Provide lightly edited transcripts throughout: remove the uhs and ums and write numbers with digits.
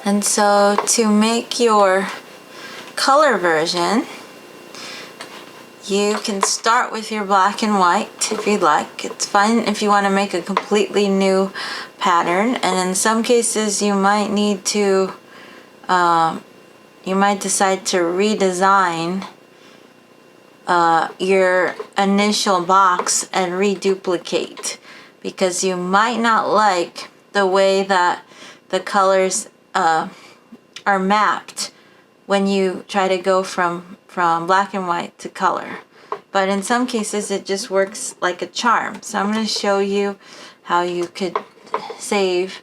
And so to make your color version, you can start with your black and white if you'd like. It's fine if you want to make a completely new pattern, and in some cases you might need to, you might decide to redesign your initial box and reduplicate, because you might not like the way that the colors are mapped when you try to go from black and white to color. But in some cases it just works like a charm. So I'm going to show you how you could save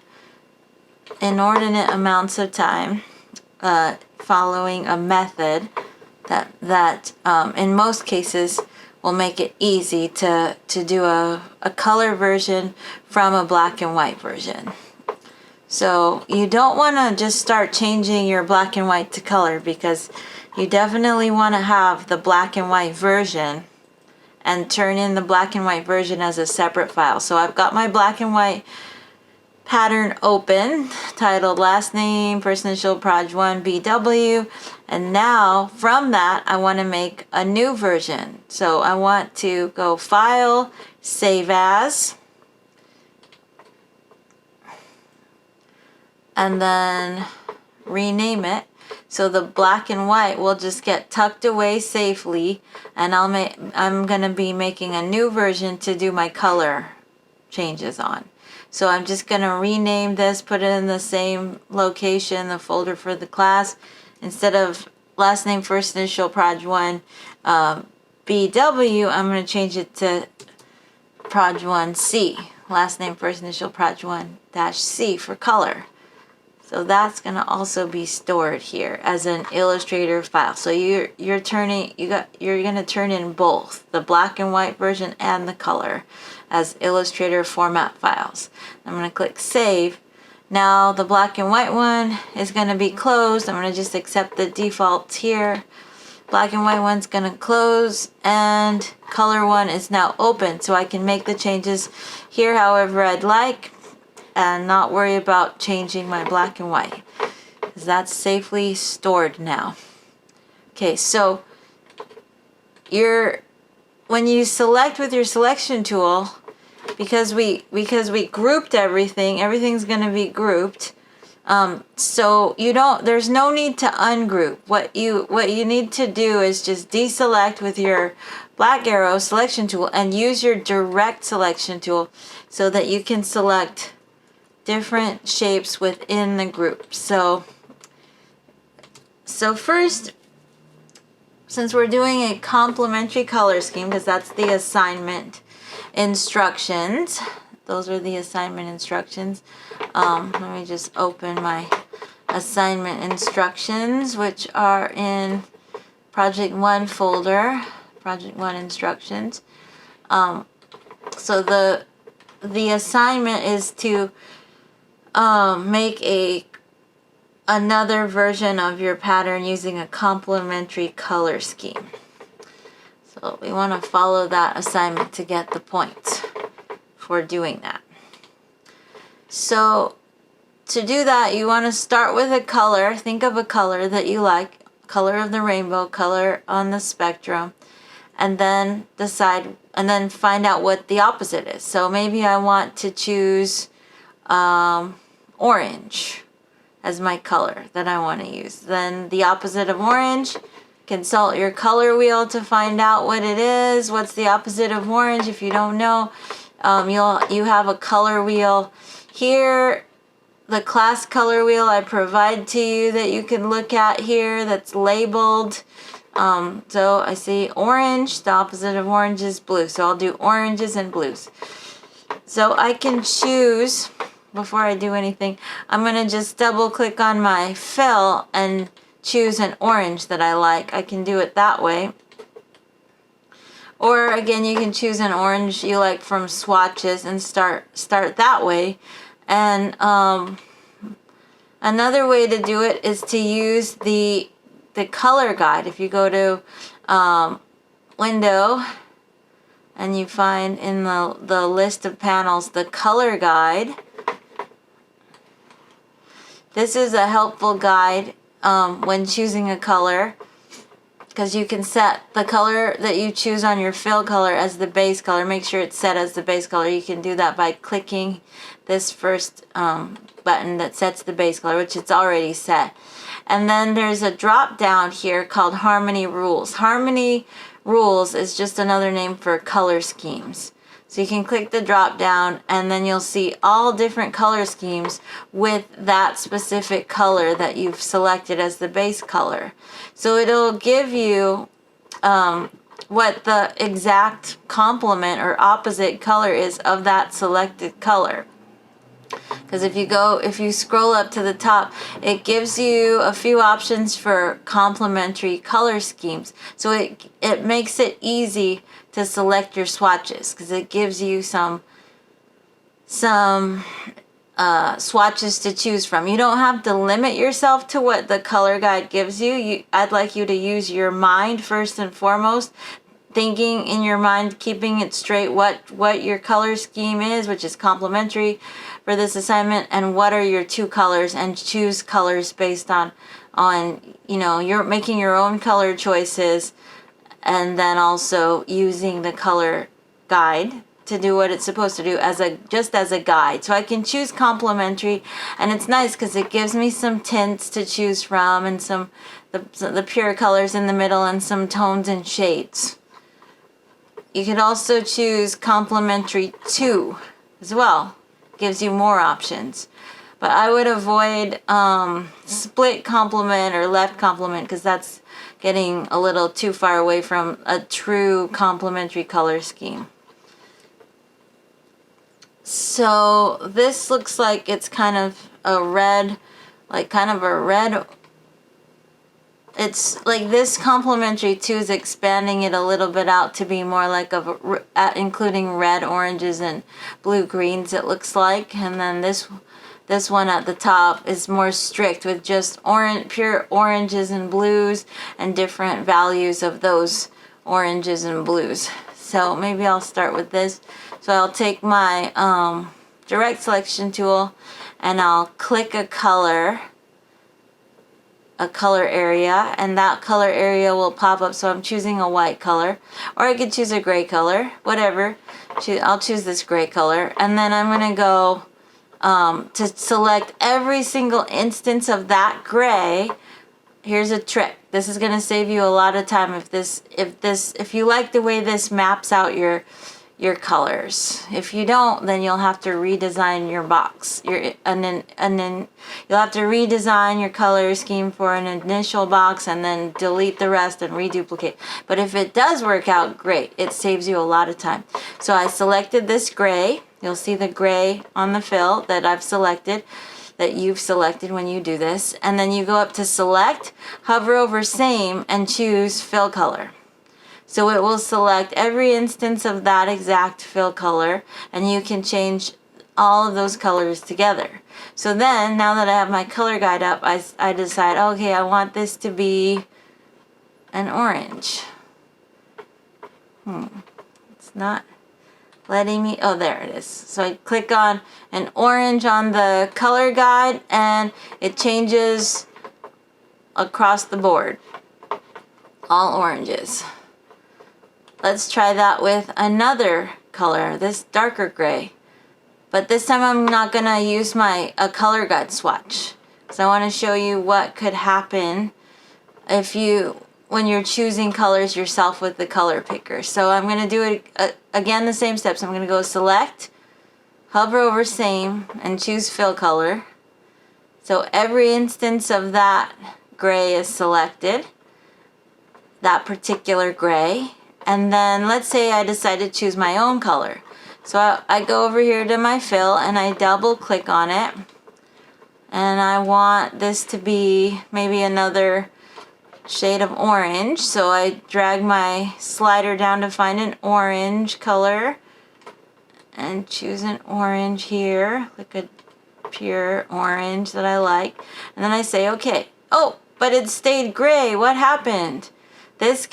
inordinate amounts of time following a method that in most cases will make it easy to do a color version from a black and white version. So you don't want to just start changing your black and white to color, because you definitely want to have the black and white version and turn in the black and white version as a separate file. So I've got my black and white pattern open, titled last name, first initial, proj 1, BW, and now from that I want to make a new version. So I want to go File, Save As, and then rename it. So the black and white will just get tucked away safely, and I'm going to be making a new version to do my color changes on. So I'm just going to rename this, put it in the same location, the folder for the class. Instead of last name, first initial, proj 1, BW, I'm going to change it to proj 1C, last name, first initial, proj 1-C for color. So that's going to also be stored here as an Illustrator file. So you're going to turn in both the black and white version and the color as Illustrator format files. I'm going to click Save. Now the black and white one is going to be closed. I'm going to just accept the defaults here. Black and white one's going to close, and color one is now open, so I can make the changes here however I'd like and not worry about changing my black and white, because that's safely stored now. Okay, so when you select with your selection tool, because we grouped everything's going to be grouped. So there's no need to ungroup. What you need to do is just deselect with your black arrow selection tool and use your direct selection tool so that you can select different shapes within the group. So first, since we're doing a complementary color scheme, because that's the assignment instructions, those are the assignment instructions. Let me just open my assignment instructions, which are in Project 1 folder, Project 1 instructions. So the assignment is to make another version of your pattern using a complementary color scheme. So we want to follow that assignment to get the points for doing that. So to do that, you want to start with a color. Think of a color that you like, color of the rainbow, color on the spectrum, and then decide, and then find out what the opposite is. So maybe I want to choose orange as my color that I want to use. Then the opposite of orange, consult your color wheel to find out what it is. What's the opposite of orange? If you don't know, you have a color wheel here. The class color wheel I provide to you that you can look at here, that's labeled. So I see orange, the opposite of orange is blue. So I'll do oranges and blues. So I can choose, before I do anything, I'm going to just double click on my fill and choose an orange that I like. I can do it that way. Or again, you can choose an orange you like from swatches and start that way. And another way to do it is to use the color guide. If you go to Window and you find in the list of panels the color guide, This is a helpful guide when choosing a color, because you can set the color that you choose on your fill color as the base color. Make sure it's set as the base color. You can do that by clicking this first button that sets the base color, which it's already set. And then there's a drop down here called Harmony Rules. Harmony Rules is just another name for color schemes. So you can click the drop down and then you'll see all different color schemes with that specific color that you've selected as the base color. So it'll give you what the exact complement or opposite color is of that selected color. Because if you scroll up to the top, it gives you a few options for complementary color schemes. So it makes it easy to select your swatches, because it gives you some swatches to choose from. You don't have to limit yourself to what the color guide gives you. I'd like you to use your mind first and foremost, thinking in your mind, keeping it straight what your color scheme is, which is complementary for this assignment, and what are your two colors, and choose colors based on you're making your own color choices, and then also using the color guide to do what it's supposed to do just as a guide. So I can choose complementary, and it's nice because it gives me some tints to choose from, and the pure colors in the middle, and some tones and shades. You could also choose complementary 2 as well. Gives you more options. But I would avoid split complement or left complement, because that's getting a little too far away from a true complementary color scheme. So this looks like it's kind of a red, it's like this complementary 2 is expanding it a little bit out to be more like including red, oranges, and blue greens, it looks like. And then this one at the top is more strict with just pure oranges and blues, and different values of those oranges and blues. So maybe I'll start with this. So I'll take my direct selection tool, and I'll click a color area, and that color area will pop up. So I'm choosing a white color, or I could choose a gray color, whatever. I'll choose this gray color, and then I'm going to go to select every single instance of that gray. Here's a trick. This is going to save you a lot of time if you like the way this maps out your colors. If you don't, then you'll have to redesign your box. And then you'll have to redesign your color scheme for an initial box, and then delete the rest and reduplicate. But if it does work out, great. It saves you a lot of time. So I selected this gray. You'll see the gray on the fill that I've selected, that you've selected when you do this. And then you go up to select, hover over same, and choose fill color. So it will select every instance of that exact fill color, and you can change all of those colors together. So then, now that I have my color guide up, I decide, okay, I want this to be an orange. It's not letting me, oh, there it is. So I click on an orange on the color guide, and it changes across the board. All oranges. Let's try that with another color, this darker gray. But this time I'm not going to use a color guide swatch, because I want to show you what could happen when you're choosing colors yourself with the color picker. So I'm going to do it again, the same steps. I'm going to go select, hover over same, and choose fill color. So every instance of that gray is selected, that particular gray. And then let's say I decide to choose my own color. So I go over here to my fill, and I double click on it. And I want this to be maybe another shade of orange. So I drag my slider down to find an orange color, and choose an orange here, like a pure orange that I like. And then I say, okay. Oh, but it stayed gray. What happened? This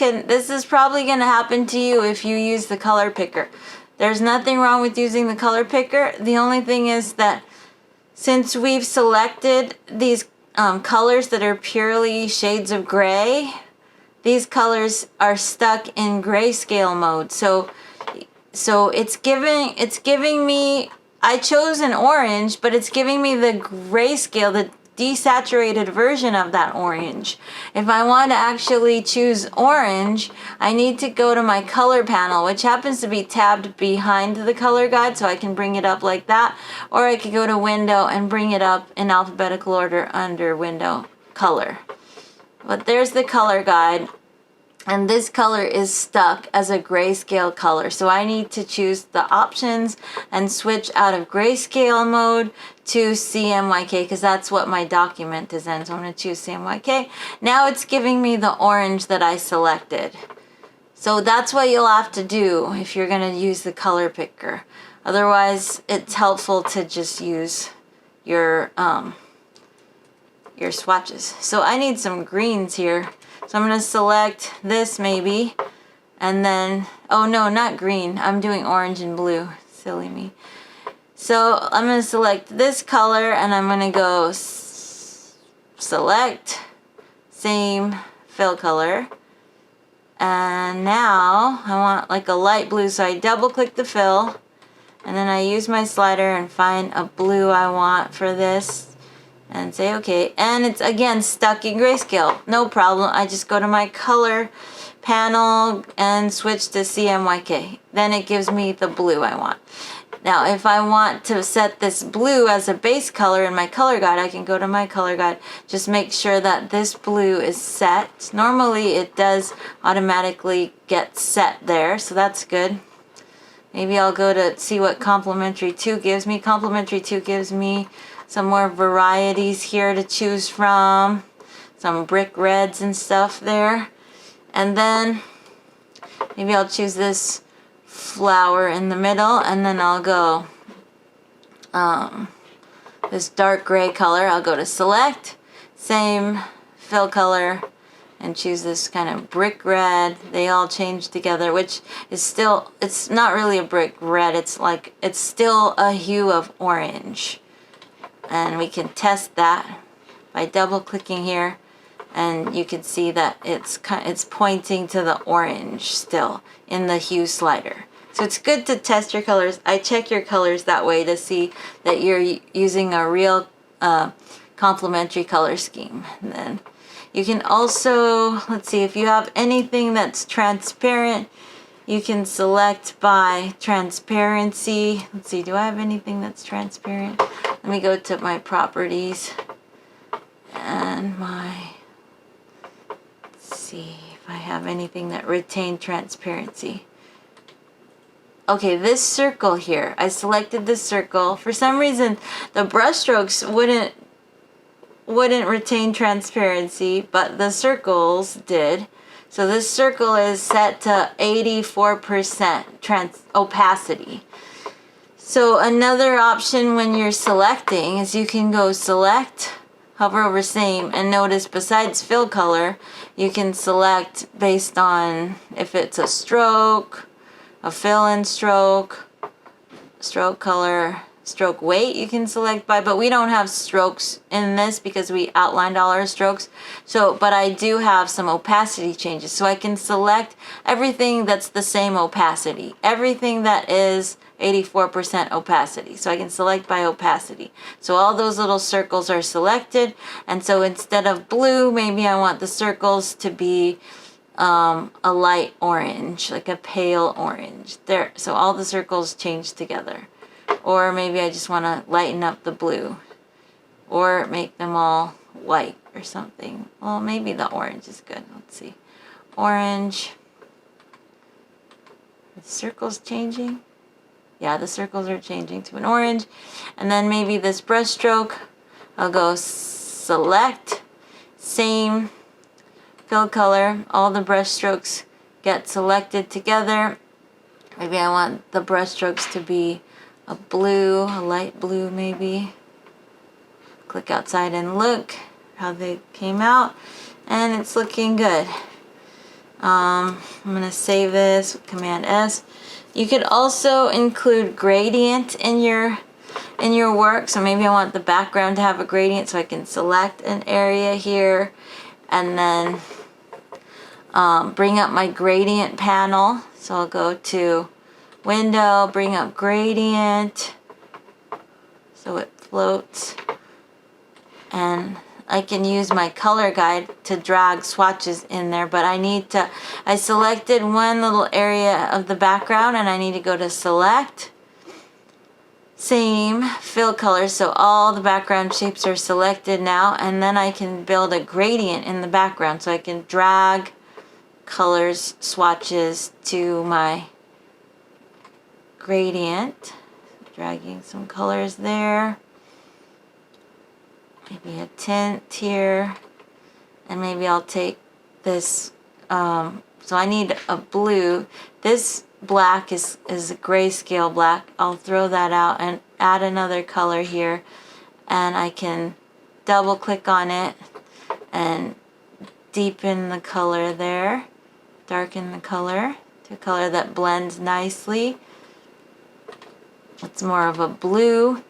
is probably going to happen to you if you use the color picker. There's nothing wrong with using the color picker. The only thing is that since we've selected these colors that are purely shades of gray, these colors are stuck in grayscale mode. So it's giving me, I chose an orange, but it's giving me the grayscale, the desaturated version of that orange. If I want to actually choose orange, I need to go to my color panel, which happens to be tabbed behind the color guide, so I can bring it up like that, or I could go to window and bring it up in alphabetical order under window color. But there's the color guide. And this color is stuck as a grayscale color. So I need to choose the options and switch out of grayscale mode to CMYK, because that's what my document is in. So I'm going to choose CMYK. Now it's giving me the orange that I selected. So that's what you'll have to do if you're going to use the color picker. Otherwise, it's helpful to just use your swatches. So I need some greens here. So I'm going to select this maybe, and then, oh no, not green. I'm doing orange and blue. Silly me. So I'm going to select this color, and I'm going to go select, same fill color. And now I want like a light blue, so I double click the fill, and then I use my slider and find a blue I want for this. And say okay, and it's again stuck in grayscale. No problem. I just go to my color panel and switch to CMYK. Then it gives me the blue I want. Now if I want to set this blue as a base color in my color guide, I can go to my color guide. Just make sure that this blue is set. Normally it does automatically get set there, so that's good. Maybe I'll go to see what complementary 2 gives me. Complementary 2 gives me some more varieties here to choose from. Some brick reds and stuff there. And then maybe I'll choose this flower in the middle, and then I'll go this dark gray color. I'll go to select, same fill color, and choose this kind of brick red. They all change together, which is still, it's not really a brick red. It's like, it's still a hue of orange. And we can test that by double clicking here, and you can see that it's pointing to the orange still in the hue slider. So it's good to test your colors. I check your colors that way to see that you're using a real complementary color scheme. And then you can also, let's see, if you have anything that's transparent, you can select by transparency. Let's see, do I have anything that's transparent? Let me go to my properties and let's see if I have anything that retained transparency. Okay, this circle here, I selected this circle. For some reason, the brush strokes wouldn't retain transparency, but the circles did. So this circle is set to 84% opacity. So another option when you're selecting is you can go select, hover over same, and notice besides fill color, you can select based on if it's a stroke, a fill-in stroke, stroke color, stroke weight you can select by, but we don't have strokes in this because we outlined all our strokes. So, but I do have some opacity changes. So I can select everything that's the same opacity, everything that is 84% opacity. So I can select by opacity. So all those little circles are selected. And so instead of blue, maybe I want the circles to be a light orange, like a pale orange. There. So all the circles change together. Or maybe I just want to lighten up the blue. Or make them all white or something. Well, maybe the orange is good. Let's see. Orange. The circles changing. Yeah, the circles are changing to an orange. And then maybe this brush stroke, I'll go select, same fill color. All the brush strokes get selected together. Maybe I want the brush strokes to be a blue, a light blue maybe. Click outside and look how they came out. And it's looking good. I'm going to save this with Command S. You could also include gradient in your in your work. So maybe I want the background to have a gradient, so I can select an area here and then bring up my gradient panel. So I'll go to Window, bring up Gradient, so it floats, and I can use my color guide to drag swatches in there, but I selected one little area of the background and I need to go to Select, Same, Fill Colors, so all the background shapes are selected now, and then I can build a gradient in the background, so I can drag colors, swatches to my gradient. Dragging some colors there. Maybe a tint here, and maybe I'll take this, so I need a blue. This black is a grayscale black. I'll throw that out and add another color here, and I can double click on it and deepen the color there, darken the color to a color that blends nicely. It's more of a blue.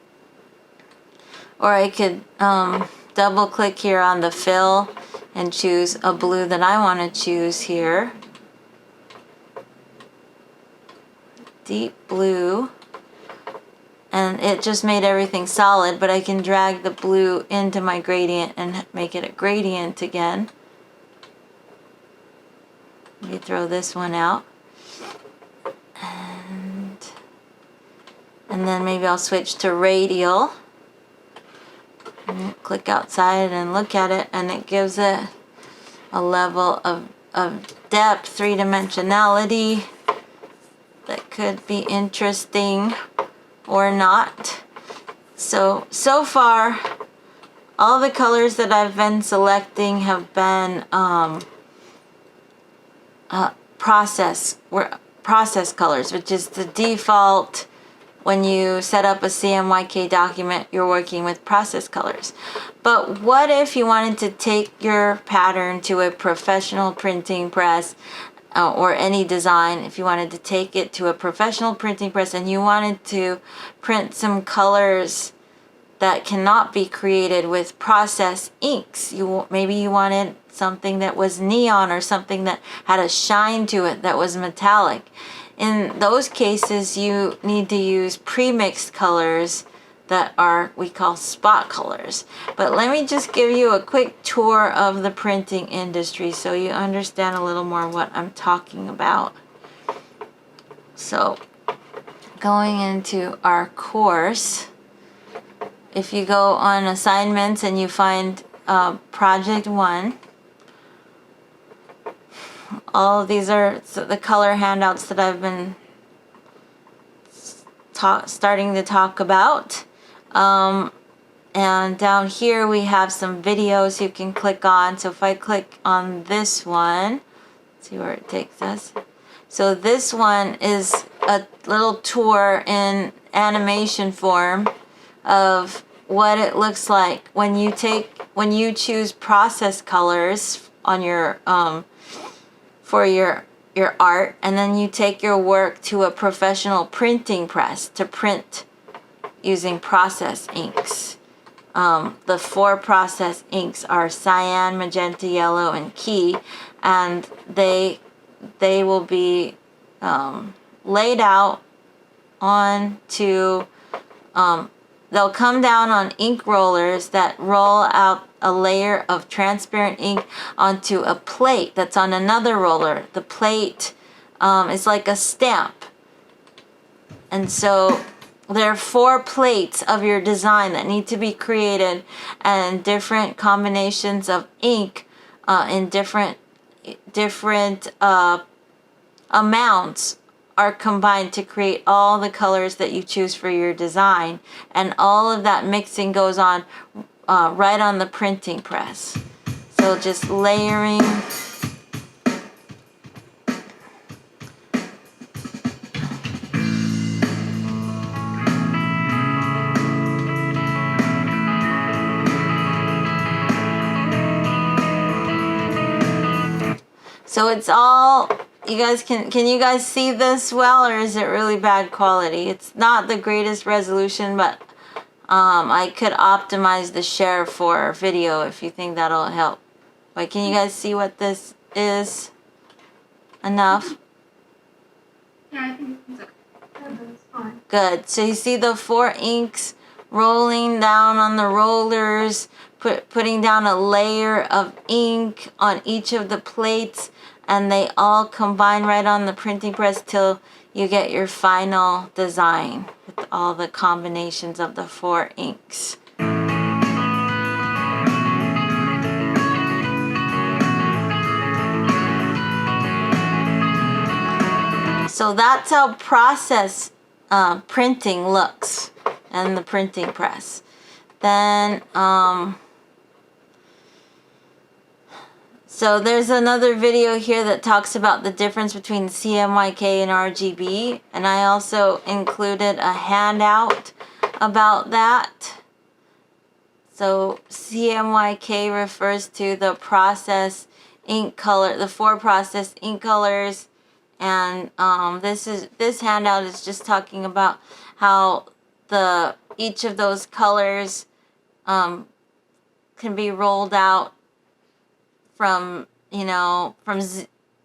Or I could double click here on the fill and choose a blue that I want to choose here. Deep blue. And it just made everything solid, but I can drag the blue into my gradient and make it a gradient again. Maybe throw this one out. And then maybe I'll switch to radial. And click outside and look at it, and it gives it a level of depth, three-dimensionality that could be interesting or not. So far, all the colors that I've been selecting have been process colors, which is the default. When you set up a CMYK document, you're working with process colors. But what if you wanted to take your pattern to a professional printing press, or any design, if you wanted to take it to a professional printing press and you wanted to print some colors that cannot be created with process inks? Maybe you wanted something that was neon, or something that had a shine to it that was metallic. In those cases, you need to use pre-mixed colors that we call spot colors. But let me just give you a quick tour of the printing industry so you understand a little more what I'm talking about. So, going into our course, if you go on assignments and you find project 1, all of these are the color handouts that I've been starting to talk about. And down here we have some videos you can click on. So if I click on this one, see where it takes us. So this one is a little tour in animation form of what it looks like when you choose process colors on your for your art, and then you take your work to a professional printing press to print using process inks. The 4 process inks are cyan, magenta, yellow, and key, and they will be laid out onto they'll come down on ink rollers that roll out a layer of transparent ink onto a plate that's on another roller. The plate is like a stamp. And so there are 4 plates of your design that need to be created, and different combinations of ink in different amounts are combined to create all the colors that you choose for your design, and all of that mixing goes on right on the printing press. So just layering. So it's all, you guys can you guys see this well, or is it really bad quality? It's not the greatest resolution, but I could optimize the share for video if you think that'll help. But can you guys see what this is? Enough? Yeah, I think it's okay. That's fine. Good. So you see the 4 inks rolling down on the rollers, putting down a layer of ink on each of the plates, and they all combine right on the printing press till you get your final design with all the combinations of the 4 inks. So that's how process printing looks and the printing press. Then, so there's another video here that talks about the difference between CMYK and RGB, and I also included a handout about that. So CMYK refers to the process ink color, the 4 process ink colors, and this handout is just talking about how each of those colors can be rolled out from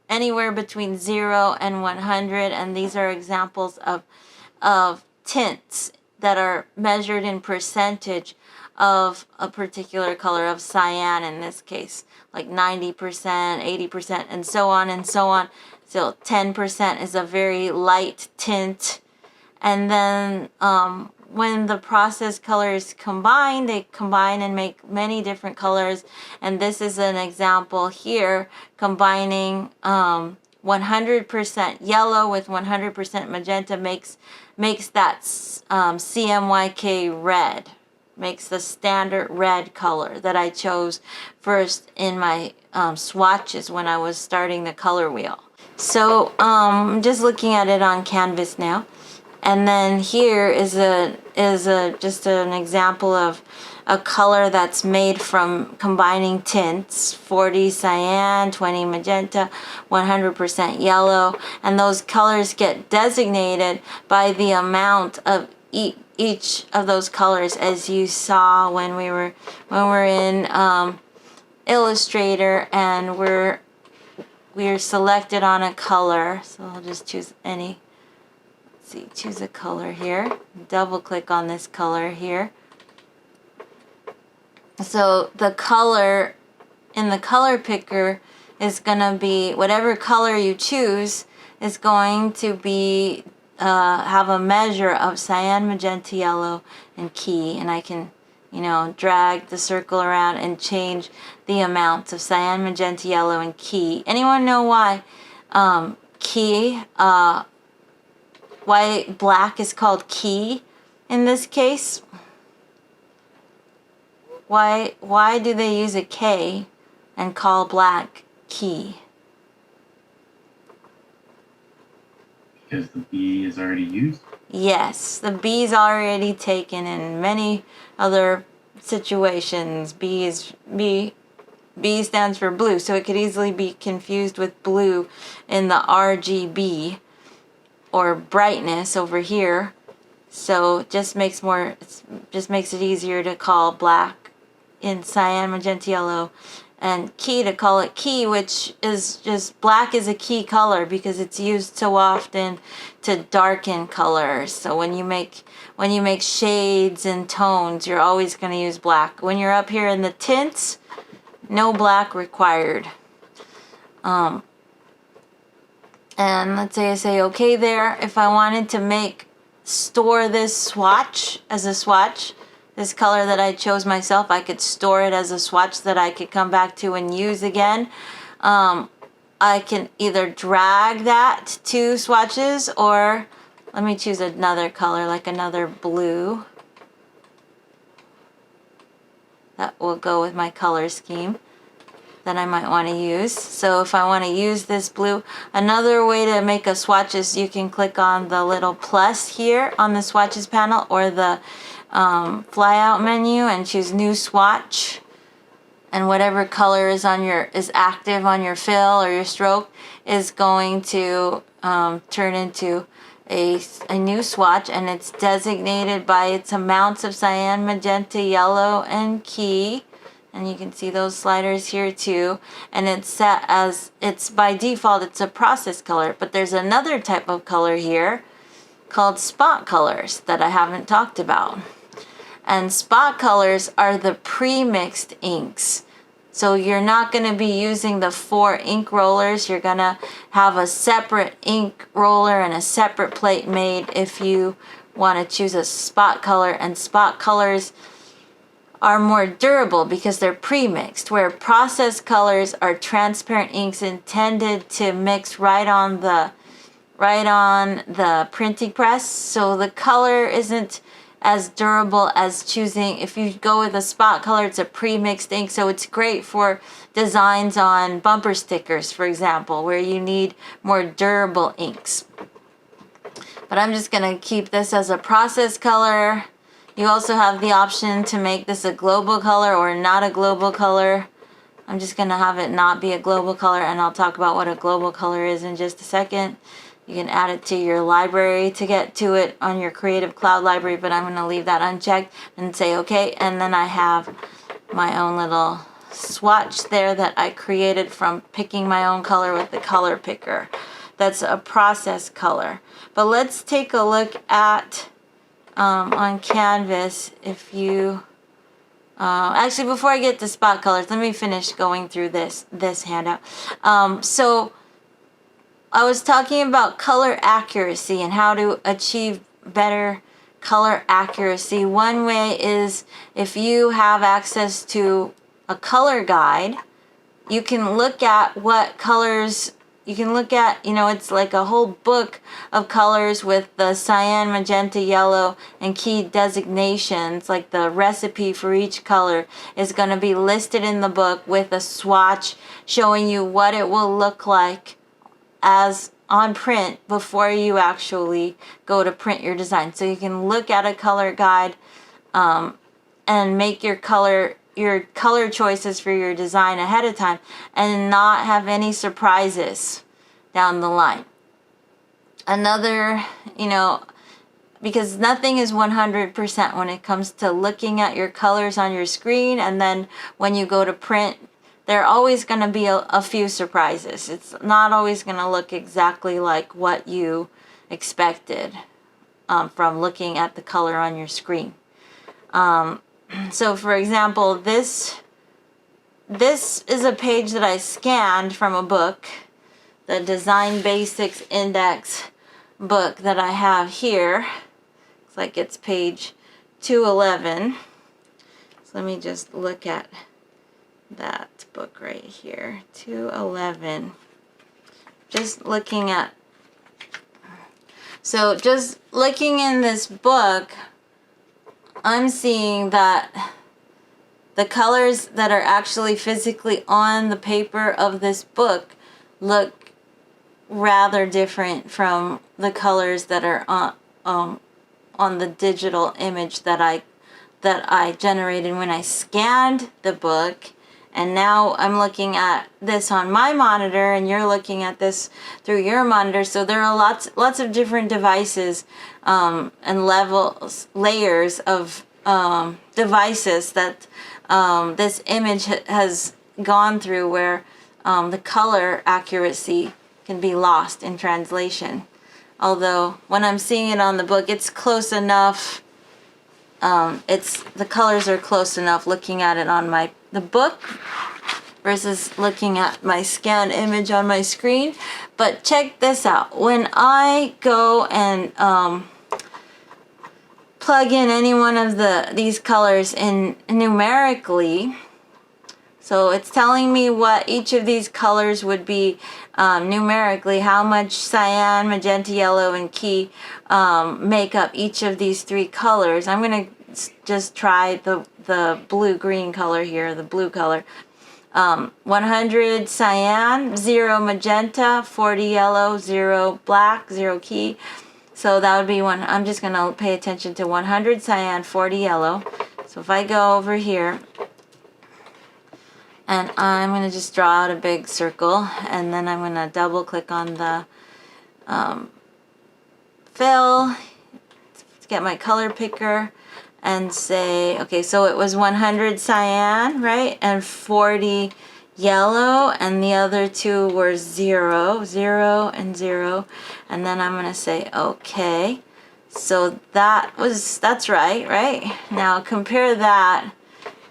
anywhere between 0 and 100, and these are examples of tints that are measured in percentage of a particular color, of cyan in this case, like 90%, 80%, and so on and so on. So 10% is a very light tint. And then when the process colors combine, they combine and make many different colors. And this is an example here, combining 100% yellow with 100% magenta makes that CMYK red. Makes the standard red color that I chose first in my swatches when I was starting the color wheel. So I'm just looking at it on canvas now, and then here is just an example of a color that's made from combining tints: 40 cyan, 20 magenta, 100% yellow, and those colors get designated by the amount of each of those colors, as you saw when we're in Illustrator and we're selected on a color. So I'll just choose any. Let's see, choose a color here. Double click on this color here. So the color in the color picker is gonna be whatever color you choose is going to be have a measure of cyan, magenta, yellow, and key, and I can, drag the circle around and change the amounts of cyan, magenta, yellow, and key. Anyone know why why black is called key in this case? Why do they use a K and call black key? Because the B is already used? Yes, the B is already taken in many other situations. B stands for blue, so it could easily be confused with blue in the RGB or brightness over here. So it just makes it easier to call black in cyan, magenta, yellow, and key to call it key, which is just black is a key color because it's used so often to darken colors. So when you make shades and tones, you're always going to use black. When you're up here in the tints, no black required. And let's say I say okay there. If I wanted to store this swatch as a swatch, this color that I chose myself, I could store it as a swatch that I could come back to and use again. I can either drag that to swatches, or let me choose another color, like another blue. That will go with my color scheme that I might want to use. So if I want to use this blue, another way to make a swatch is you can click on the little plus here on the swatches panel, or the flyout menu, and choose new swatch, and whatever color is active on your fill or your stroke is going to turn into a new swatch, and it's designated by its amounts of cyan, magenta, yellow, and key. And you can see those sliders here too. And it's set as, it's by default, it's a process color. But there's another type of color here called spot colors that I haven't talked about. And spot colors are the pre-mixed inks. So you're not going to be using the 4 ink rollers. You're going to have a separate ink roller and a separate plate made if you want to choose a spot color. And spot colors are more durable because they're pre-mixed, where process colors are transparent inks intended to mix right on the printing press. So the color isn't as durable as choosing, if you go with a spot color, it's a pre-mixed ink, so it's great for designs on bumper stickers, for example, where you need more durable inks. But I'm just going to keep this as a process color. You also have the option to make this a global color or not a global color. I'm just going to have it not be a global color, and I'll talk about what a global color is in just a second. You can add it to your library to get to it on your Creative Cloud library, but I'm going to leave that unchecked and say okay. And then I have my own little swatch there that I created from picking my own color with the color picker. That's a process color. But let's take a look at on Canvas, if you actually, before I get to spot colors, let me finish going through this handout. So I was talking about color accuracy and how to achieve better color accuracy. One way is if you have access to a color guide, you can look at what colors, you can look at, it's like a whole book of colors with the cyan, magenta, yellow, and key designations. Like the recipe for each color is going to be listed in the book with a swatch showing you what it will look like as on print before you actually go to print your design. So you can look at a color guide and make your color choices for your design ahead of time and not have any surprises down the line. Another, because nothing is 100% when it comes to looking at your colors on your screen, and then when you go to print, there are always going to be a few surprises. It's not always going to look exactly like what you expected from looking at the color on your screen. So for example, this is a page that I scanned from a book, the Design Basics Index book that I have here. Looks like it's page 211. So let me just look at that book right here, 211. Just looking in this book, I'm seeing that the colors that are actually physically on the paper of this book look rather different from the colors that are on the digital image that I generated when I scanned the book. And now I'm looking at this on my monitor, and you're looking at this through your monitor. So there are lots of different devices and layers of devices that this image has gone through, where the color accuracy can be lost in translation. Although when I'm seeing it on the book, it's close enough. The colors are close enough looking at it on the book versus looking at my scanned image on my screen. But check this out. When I go and plug in any one of these colors in numerically, so it's telling me what each of these colors would be numerically, how much cyan, magenta, yellow, and key make up each of these 3 colors. I'm going to just try the blue-green color here, the blue color. 100 cyan, 0 magenta, 40 yellow, 0 black, 0 key. So that would be one. I'm just going to pay attention to 100 cyan, 40 yellow. So if I go over here, and I'm going to just draw out a big circle, and then I'm going to double click on the fill, let's get my color picker and say, okay, so it was 100 cyan, right? And 40 yellow, and the other two were 0, 0, and 0. And then I'm gonna say, okay. So that's right, right? Now compare that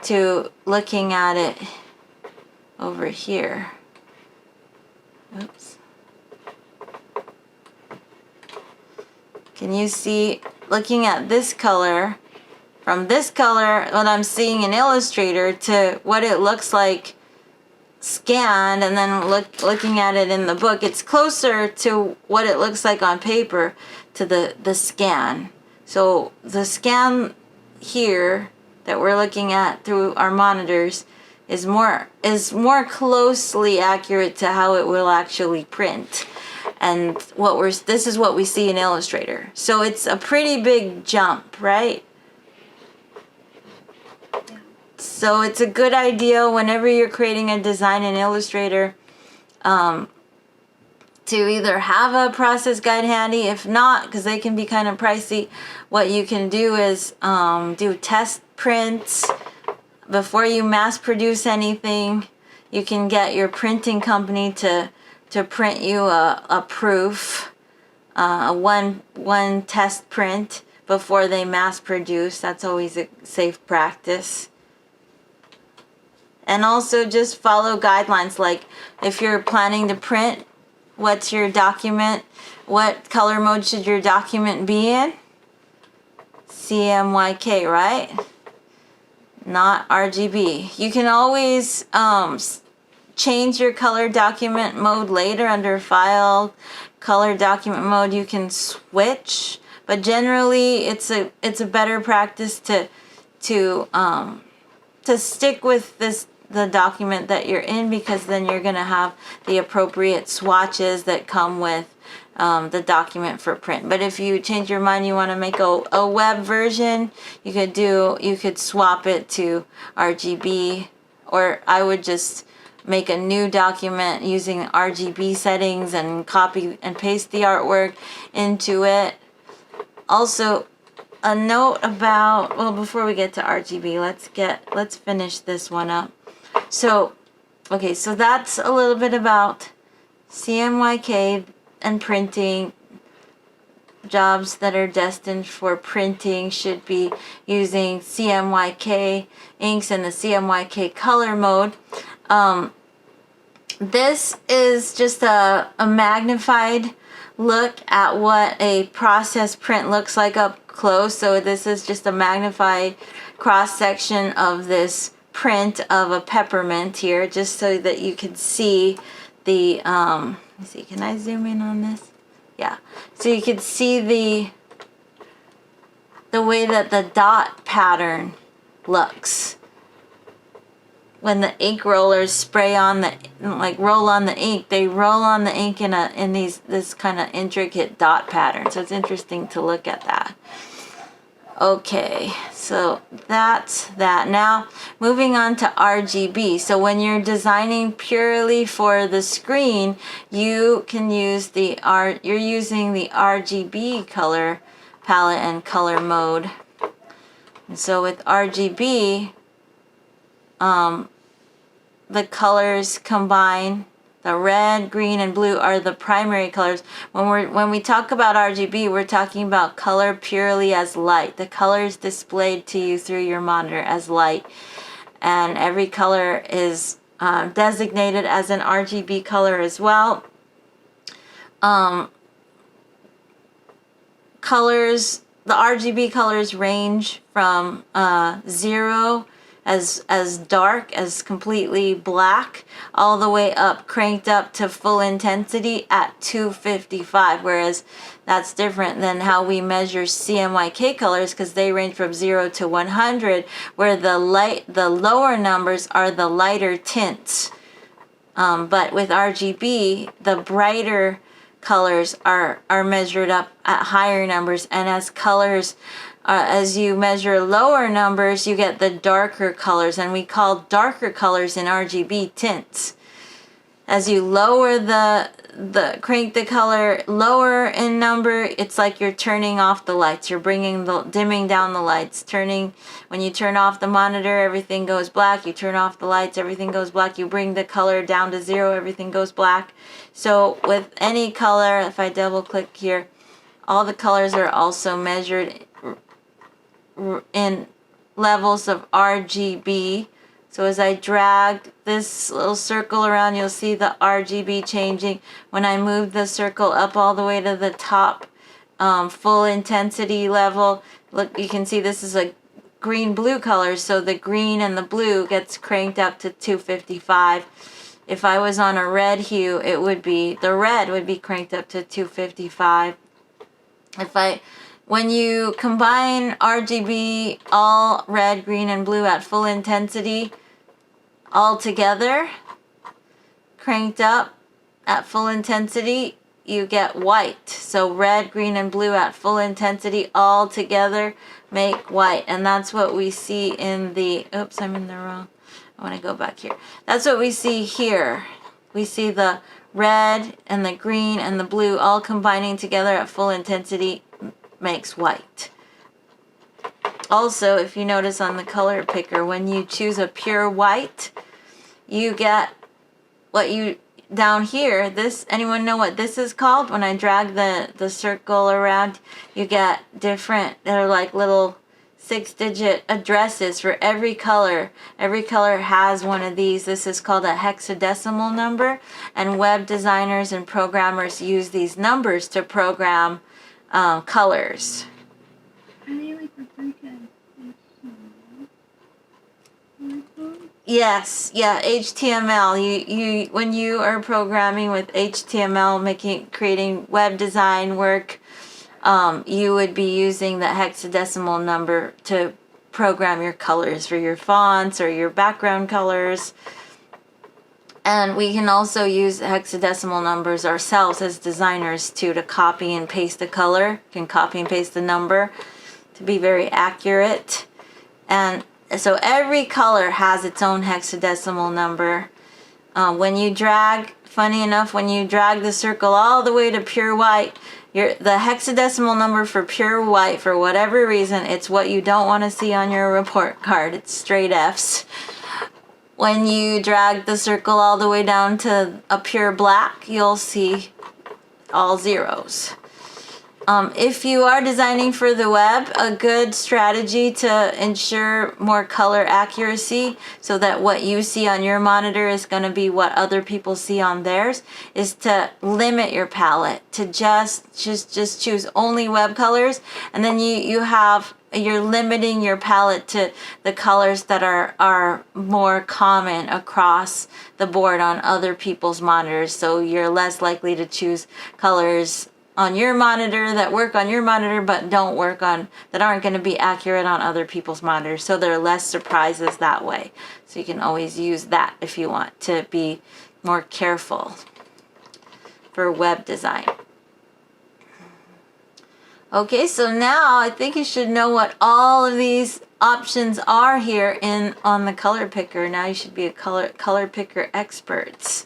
to looking at it over here. Oops. Can you see, looking at this color, from this color, what I'm seeing in Illustrator to what it looks like scanned, and then looking at it in the book, it's closer to what it looks like on paper to the scan. So the scan here that we're looking at through our monitors is more closely accurate to how it will actually print. And this is what we see in Illustrator. So it's a pretty big jump, right? So it's a good idea whenever you're creating a design in Illustrator to either have a process guide handy. If not, because they can be kind of pricey, what you can do is do test prints before you mass produce anything. You can get your printing company to print you a proof, one test print before they mass produce. That's always a safe practice. And also just follow guidelines, like if you're planning to print, what's your document? What color mode should your document be in? CMYK, right? Not RGB. You can always change your color document mode later under File, Color Document Mode. You can switch, but generally it's a better practice to stick with the document that you're in, because then you're going to have the appropriate swatches that come with the document for print. But if you change your mind, you want to make a web version, you could swap it to RGB, or I would just make a new document using RGB settings and copy and paste the artwork into it. Also, a note about, well, before we get to RGB, let's finish this one up. So, okay, so that's a little bit about CMYK and printing. Jobs that are destined for printing should be using CMYK inks in the CMYK color mode. This is just a magnified look at what a process print looks like up close. So this is just a magnified cross section of this print of a peppermint here, just so that you can see the let's see, can I zoom in on this? Yeah, so you can see the way that the dot pattern looks when the ink rollers spray on roll on the ink. They roll on the ink in this kind of intricate dot pattern. So it's interesting to look at that. Okay, so that's that. Now, moving on to RGB. So when you're designing purely for the screen, you can use you're using the RGB color palette and color mode. And so with RGB, the colors combine. The red, green, and blue are the primary colors. When we talk about RGB, we're talking about color purely as light. The color is displayed to you through your monitor as light, and every color is designated as an RGB color as well. Colors, the RGB colors range from 0 as dark as completely black, all the way up, cranked up to full intensity at 255, whereas that's different than how we measure CMYK colors, because they range from 0 to 100, where the lower numbers are the lighter tints. But with RGB, the brighter colors are measured up at higher numbers, and as you measure lower numbers, you get the darker colors, and we call darker colors in RGB tints. As you lower crank the color lower in number, it's like you're turning off the lights. You're dimming down the lights. When you turn off the monitor, everything goes black. You turn off the lights, everything goes black. You bring the color down to 0, everything goes black. So with any color, if I double click here, all the colors are also measured in levels of RGB. So as I drag this little circle around, you'll see the RGB changing. When I move the circle up all the way to the top full intensity level, look, you can see this is a green-blue color, so the green and the blue gets cranked up to 255. If I was on a red hue, the red would be cranked up to 255. When you combine RGB, all red, green, and blue at full intensity, all together, cranked up at full intensity, you get white. So red, green, and blue at full intensity all together make white. And that's what we see in the, oops, I'm in the wrong, I want to go back here. That's what we see here. We see the red and the green and the blue all combining together at full intensity makes white. Also, if you notice on the color picker, when you choose a pure white, you get down here, anyone know what this is called? When I drag the circle around, you get they're like little 6-digit addresses for every color. Every color has one of these. This is called a hexadecimal number, and web designers and programmers use these numbers to program colors. Are they like referred to as Yes, yeah, HTML. You when you are programming with HTML, creating web design work, you would be using the hexadecimal number to program your colors for your fonts or your background colors. And we can also use hexadecimal numbers ourselves as designers too, to copy and paste the color. You can copy and paste the number to be very accurate. And so every color has its own hexadecimal number. Funny enough, when you drag the circle all the way to pure white, the hexadecimal number for pure white, for whatever reason, it's what you don't want to see on your report card. It's straight F's. When you drag the circle all the way down to a pure black, you'll see all zeros. If you are designing for the web, a good strategy to ensure more color accuracy so that what you see on your monitor is going to be what other people see on theirs is to limit your palette to just choose only web colors, and then you're limiting your palette to the colors that are more common across the board on other people's monitors, so you're less likely to choose colors on your monitor that work on your monitor but that aren't going to be accurate on other people's monitors, so there are less surprises that way. So you can always use that if you want to be more careful for web design. Okay, so now I think you should know what all of these options are here on the color picker. Now you should be a color picker experts.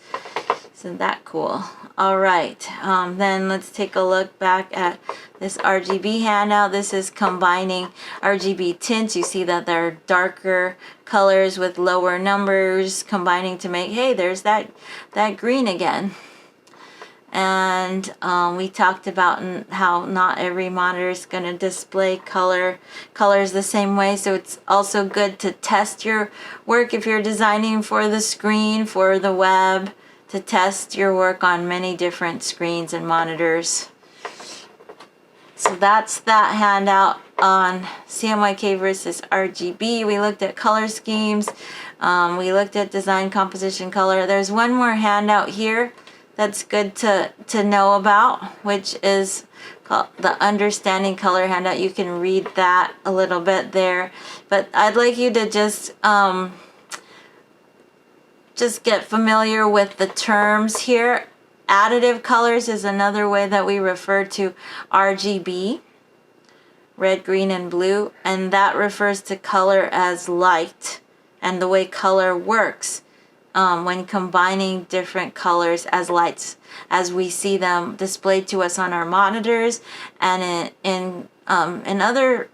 Isn't that cool? All right, then let's take a look back at this RGB handout. This is combining RGB tints. You see that there are darker colors with lower numbers combining to make, hey, there's that green again. And we talked about how not every monitor is going to display colors the same way. So it's also good to test your work if you're designing for the screen, for the web, to test your work on many different screens and monitors. So that's that handout on CMYK versus RGB. We looked at color schemes. We looked at design, composition, color. There's one more handout here that's good to know about, which is called the Understanding Color handout. You can read that a little bit there. But I'd like you to just get familiar with the terms here. Additive colors is another way that we refer to RGB, red, green, and blue, and that refers to color as light and the way color works. when combining different colors as lights, as we see them displayed to us on our monitors, and in other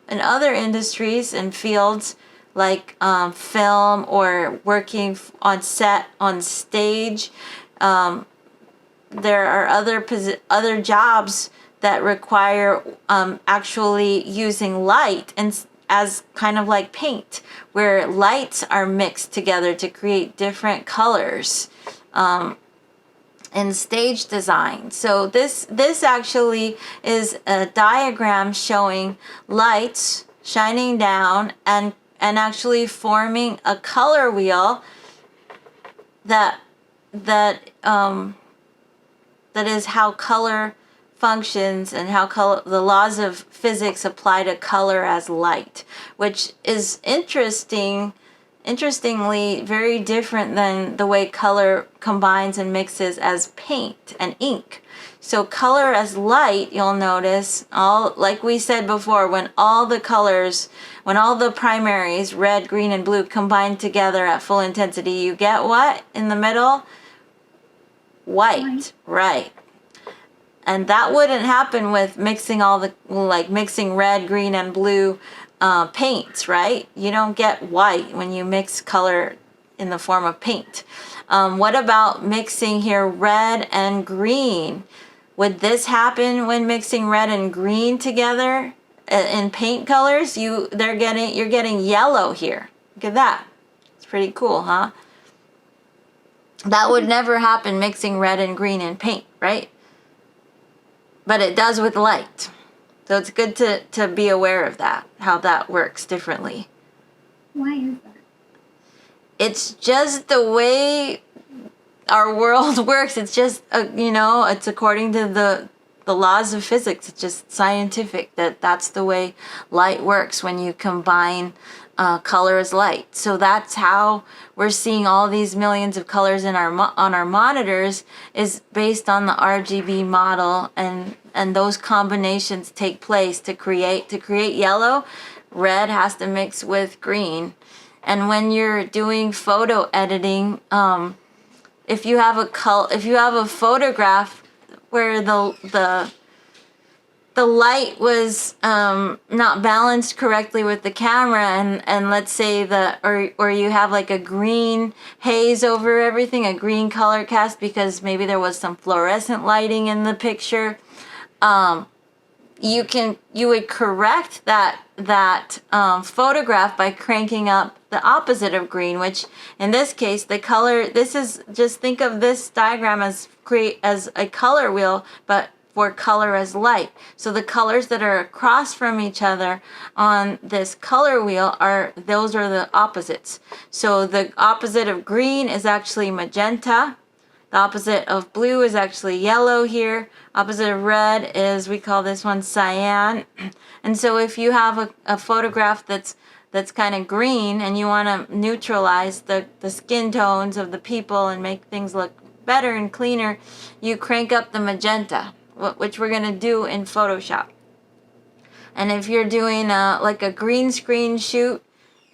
industries and fields like film or working on set, on stage. There are other jobs that require actually using light and as kind of like paint, where lights are mixed together to create different colors in stage design. So this actually is a diagram showing lights shining down and actually forming a color wheel that is how color functions and how the laws of physics apply to color as light, which is interestingly very different than the way color combines and mixes as paint and ink. So color as light, you'll notice, like we said before, when all the colors, when all the primaries, red, green, and blue, combine together at full intensity, you get what in the middle? White, right. And that wouldn't happen with mixing mixing red, green, and blue paints, right? You don't get white when you mix color in the form of paint. What about mixing here red and green? Would this happen when mixing red and green together in paint colors? You're getting yellow here. Look at that. It's pretty cool, huh? That would never happen mixing red and green in paint, right? But it does with light. So it's good to be aware of that, how that works differently. Why is that? It's just the way our world works. It's just, it's according to the laws of physics. It's just scientific that's the way light works when you combine color as light. So that's how we're seeing all these millions of colors on our monitors, is based on the RGB model, and those combinations take place to create yellow. Red has to mix with green. And when you're doing photo editing, if you have a photograph where the light was not balanced correctly with the camera, and let's say or you have like a green haze over everything, a green color cast because maybe there was some fluorescent lighting in the picture, you would correct that photograph by cranking up the opposite of green, which in this case the color, just think of this diagram as a color wheel, but for color as light. So the colors that are across from each other on this color wheel are the opposites. So the opposite of green is actually magenta. The opposite of blue is actually yellow here. Opposite of red is, we call this one cyan. And so if you have a photograph that's kind of green and you want to neutralize the skin tones of the people and make things look better and cleaner, you crank up the magenta, which we're going to do in Photoshop. And if you're doing like a green screen shoot,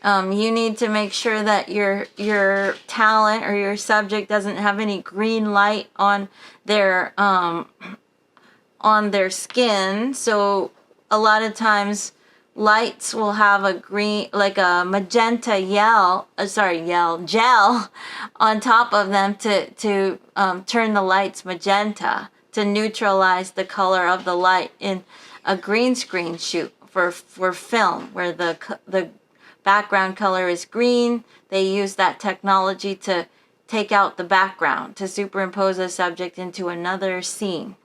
you need to make sure that your talent or your subject doesn't have any green light on their skin. So a lot of times lights will have a green, like a magenta gel on top of them to turn the lights magenta, to neutralize the color of the light in a green screen shoot for film, where the background color is green. They use that technology to take out the background, to superimpose a subject into another scene.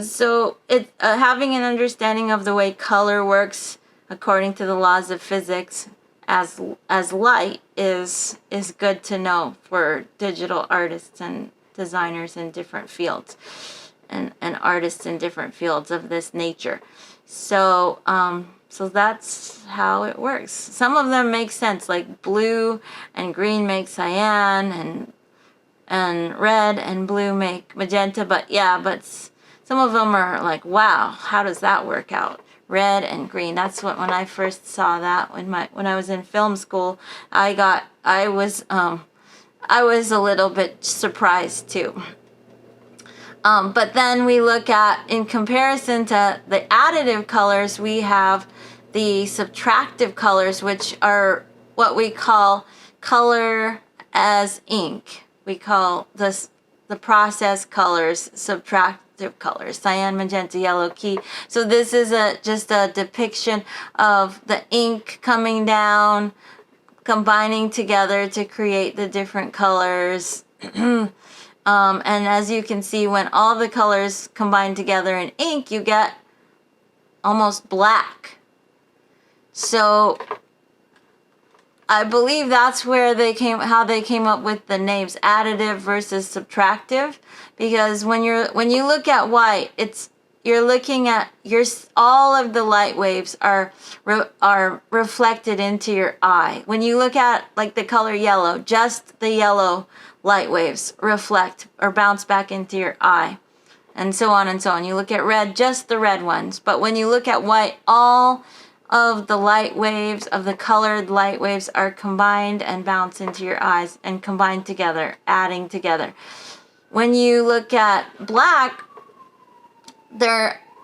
So having an understanding of the way color works according to the laws of physics as light is good to know for digital artists and designers in different fields, and artists in different fields of this nature. So so that's how it works. Some of them make sense, like blue and green make cyan, and red and blue make magenta. But some of them are like, wow, how does that work out? red and green. That's what, when I first saw that when I was in film school, I was a little bit surprised too. But then we look at, in comparison to the additive colors, we have the subtractive colors, which are what we call color as ink. We call this the process colors subtractive colors: cyan, magenta, yellow, key. So this is just a depiction of the ink coming down, combining together to create the different colors. And as you can see, when all the colors combine together in ink, you get almost black. So I believe that's where how they came up with the names additive versus subtractive, because when you look at white, you're looking at all of the light waves are reflected into your eye. When you look at like the color yellow, just the yellow light waves reflect or bounce back into your eye, and so on and so on. You look at red, just the red ones. But when you look at white, all of the light waves, of the colored light waves, are combined and bounce into your eyes and combined together, adding together. When you look at black,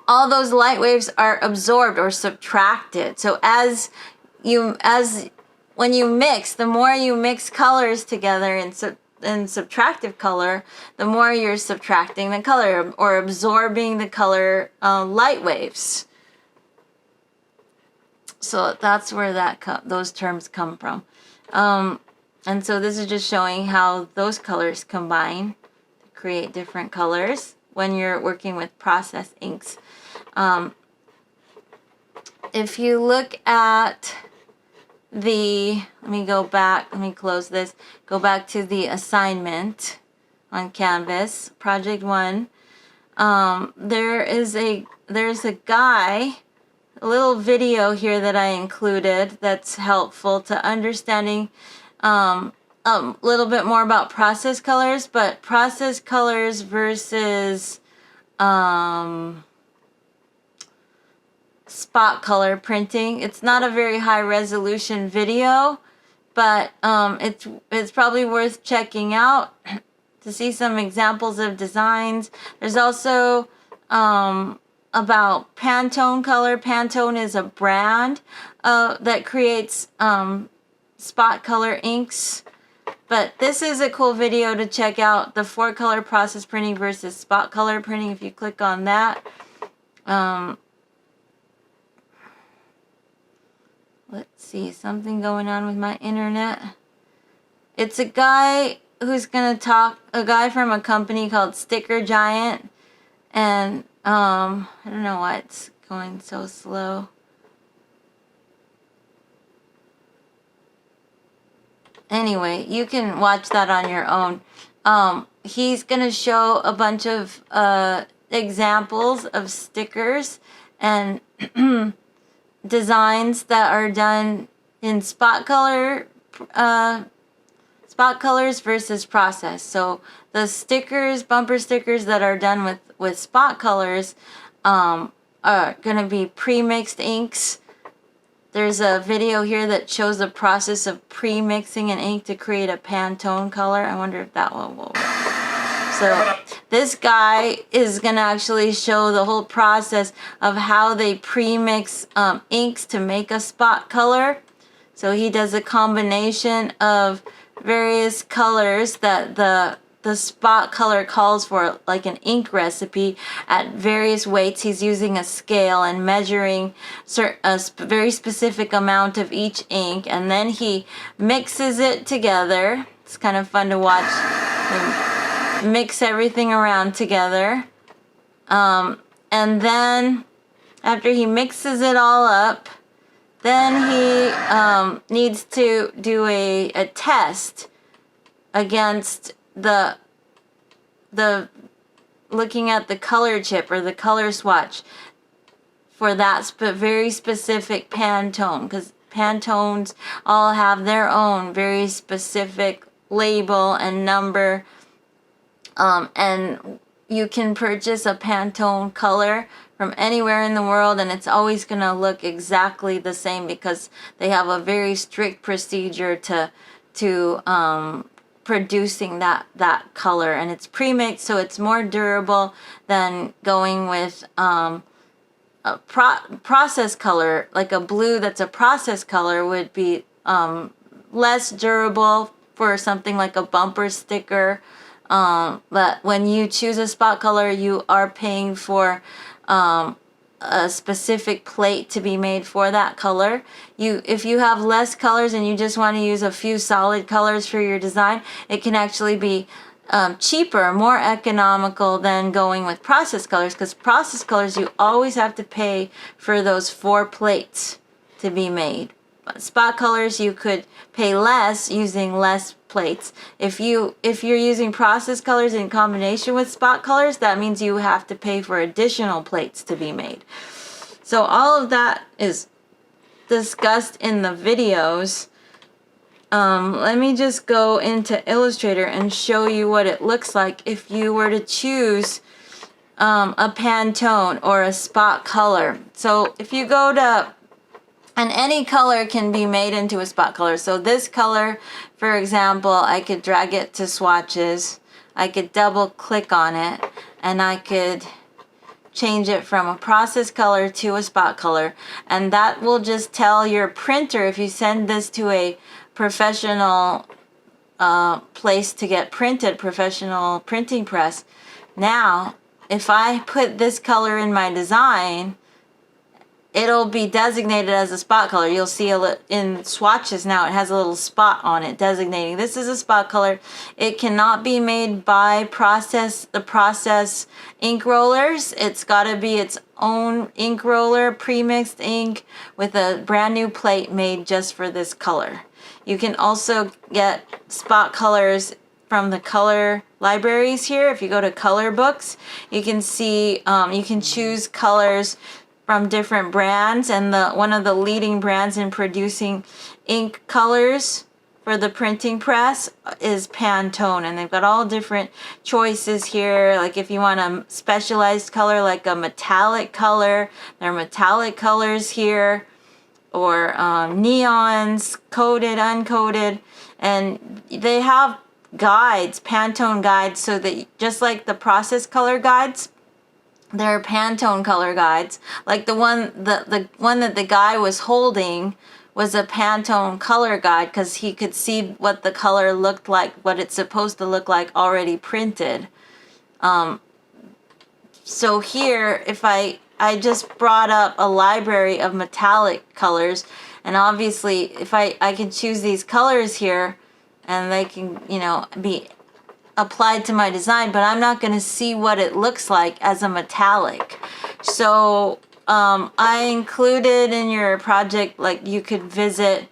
all those light waves are absorbed or subtracted. So when you mix, the more you mix colors together in subtractive color, the more you're subtracting the color or absorbing the color light waves. So that's where those terms come from. And so this is just showing how those colors combine to create different colors when you're working with process inks. If you look at let me go back, let me close this, go back to the assignment on Canvas, project 1. There's a guy, a little video here that I included that's helpful to understanding a little bit more about process colors, but process colors versus spot color printing. It's not a very high resolution video, but it's probably worth checking out to see some examples of designs. There's also about Pantone Color. Pantone is a brand that creates spot color inks. But this is a cool video to check out, the 4-color process printing versus spot color printing. If you click on that, let's see, something going on with my internet. It's a guy who's gonna talk, a guy from a company called Sticker Giant, and I don't know why it's going so slow. Anyway, you can watch that on your own. He's gonna show a bunch of examples of stickers and designs that are done in spot colors versus process. So the stickers, bumper stickers that are done with spot colors are gonna be pre-mixed inks. There's a video here that shows the process of pre-mixing an ink to create a Pantone color. I wonder if that one will work. So this guy is going to actually show the whole process of how they pre-mix inks to make a spot color. So he does a combination of various colors that the spot color calls for, like an ink recipe, at various weights. He's using a scale and measuring a very specific amount of each ink, and then he mixes it together. It's kind of fun to watch him mix everything around together. And then after he mixes it all up, then he needs to do a test against the looking at the color chip or the color swatch for that very specific Pantone, because Pantones all have their own very specific label and number, and you can purchase a Pantone color from anywhere in the world, and it's always going to look exactly the same because they have a very strict procedure to producing that color, and it's pre-mixed, so it's more durable than going with a process color. Like a blue that's a process color would be less durable for something like a bumper sticker. But when you choose a spot color, you are paying for a specific plate to be made for that color. If you have less colors and you just want to use a few solid colors for your design, it can actually be cheaper, more economical than going with process colors, because process colors you always have to pay for those 4 plates to be made. Spot colors you could pay less using less plates. If you're using process colors in combination with spot colors, that means you have to pay for additional plates to be made. So all of that is discussed in the videos. Let me just go into Illustrator and show you what it looks like if you were to choose a Pantone or a spot color. So if you go to, and any color can be made into a spot color. So this color, for example, I could drag it to swatches. I could double click on it, and I could change it from a process color to a spot color. And that will just tell your printer, if you send this to a professional place to get printed, professional printing press. Now, if I put this color in my design, it'll be designated as a spot color. You'll see in swatches now, it has a little spot on it designating this is a spot color. It cannot be made by the process ink rollers. It's got to be its own ink roller, pre-mixed ink with a brand new plate made just for this color. You can also get spot colors from the color libraries here. If you go to color books, you can see, you can choose colors from different brands, and one of the leading brands in producing ink colors for the printing press is Pantone, and they've got all different choices here. Like if you want a specialized color like a metallic color, there are metallic colors here, or neons, coated, uncoated, and they have guides, Pantone guides, so that just like the process color guides, there are Pantone color guides. Like the one that the guy was holding was a Pantone color guide, because he could see what the color looked like, what it's supposed to look like already printed. So here, if I just brought up a library of metallic colors, and obviously if I can choose these colors here, and they can, be applied to my design, but I'm not going to see what it looks like as a metallic. So I included in your project, like you could visit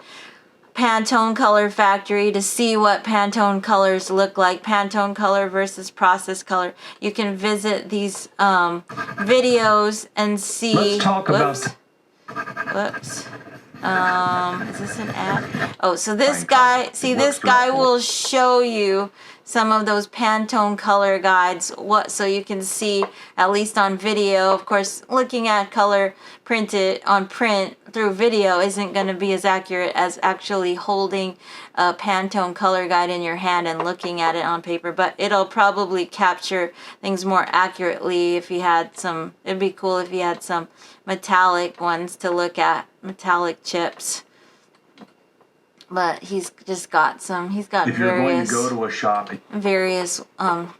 Pantone Color Factory to see what Pantone colors look like, Pantone Color versus process color. You can visit these videos and see. Let's talk about. Whoops. Is this an ad? Oh, so this guy, see, this guy will show you some of those Pantone color guides, so you can see, at least on video. Of course, looking at color printed on print through video isn't going to be as accurate as actually holding a Pantone color guide in your hand and looking at it on paper, but it'll probably capture things more accurately if you had some. It'd be cool if you had some metallic ones to look at, metallic chips. But he's just got some, he's got if you're going to go to a shop, various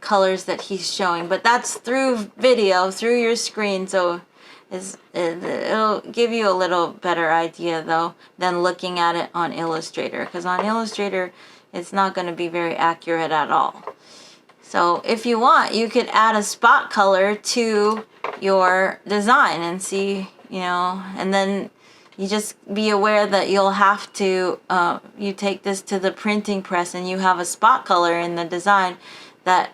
colors that he's showing. But that's through video, through your screen, so it'll give you a little better idea, though, than looking at it on Illustrator. Because on Illustrator, it's not going to be very accurate at all. So if you want, you could add a spot color to your design and see, and then you just be aware that you'll have to, you take this to the printing press and you have a spot color in the design that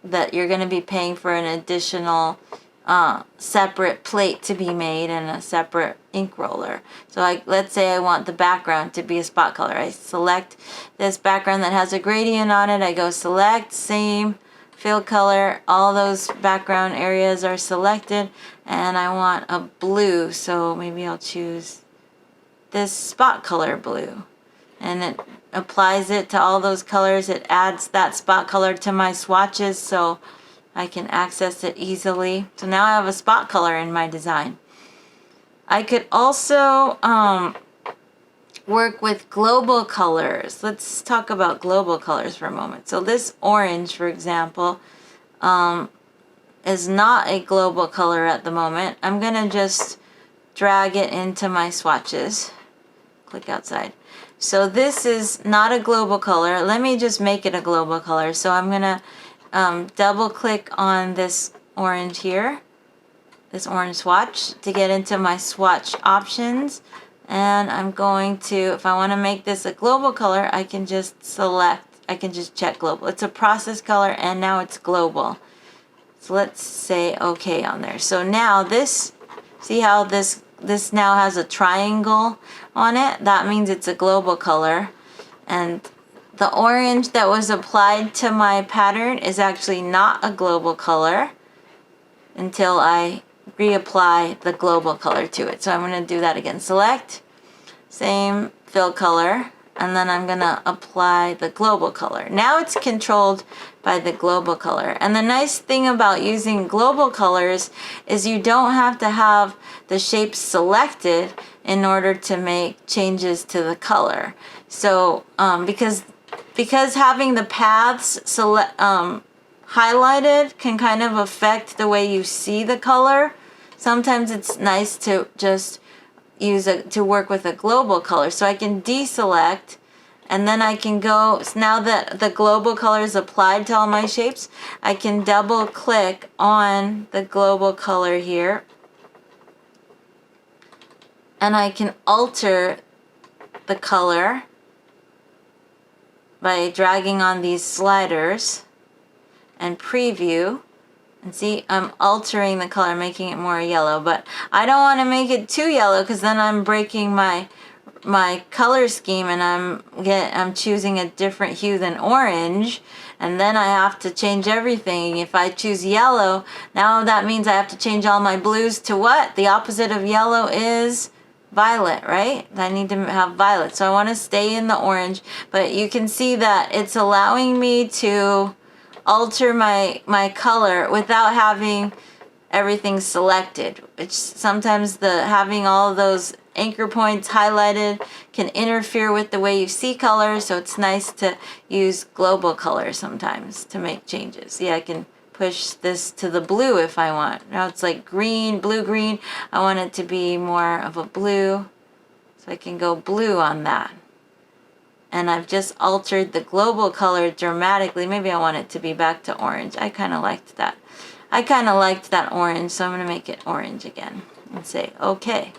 that you're going to be paying for an additional separate plate to be made and a separate ink roller. So let's say I want the background to be a spot color. I select this background that has a gradient on it. I go select, same fill color, all those background areas are selected, and I want a blue, so maybe I'll choose this spot color blue. And it applies it to all those colors. It adds that spot color to my swatches so I can access it easily. So now I have a spot color in my design. I could also work with global colors. Let's talk about global colors for a moment. So this orange, for example, is not a global color at the moment. I'm gonna just drag it into my swatches. Click outside. So this is not a global color. Let me just make it a global color. So I'm gonna double click on this orange here, this orange swatch, to get into my swatch options. And I'm going to, if I want to make this a global color, I can just select, I can just check global. It's a process color and now it's global. So let's say okay on there. So now this, see how this now has a triangle on it? That means it's a global color. And the orange that was applied to my pattern is actually not a global color until I reapply the global color to it. So I'm going to do that again. Select, same fill color, and then I'm going to apply the global color. Now it's controlled by the global color. And the nice thing about using global colors is you don't have to have the shapes selected in order to make changes to the color. So because having the paths highlighted can kind of affect the way you see the color, sometimes it's nice to just to work with a global color. So I can deselect, and then I can go, now that the global color is applied to all my shapes, I can double click on the global color here, and I can alter the color by dragging on these sliders and preview. And see, I'm altering the color, making it more yellow, but I don't want to make it too yellow because then I'm breaking my color scheme, and I'm choosing a different hue than orange, and then I have to change everything. If I choose yellow, now that means I have to change all my blues to what? The opposite of yellow is violet, right? I need to have violet. So I want to stay in the orange, but you can see that it's allowing me to alter my color without having everything selected, which sometimes having all of those anchor points highlighted can interfere with the way you see color. So it's nice to use global color sometimes to make changes. See, I can push this to the blue if I want. Now it's like green, blue-green. I want it to be more of a blue, so I can go blue on that. And I've just altered the global color dramatically. Maybe I want it to be back to orange. I kind of liked that. I kind of liked that orange, so I'm going to make it orange again and say okay.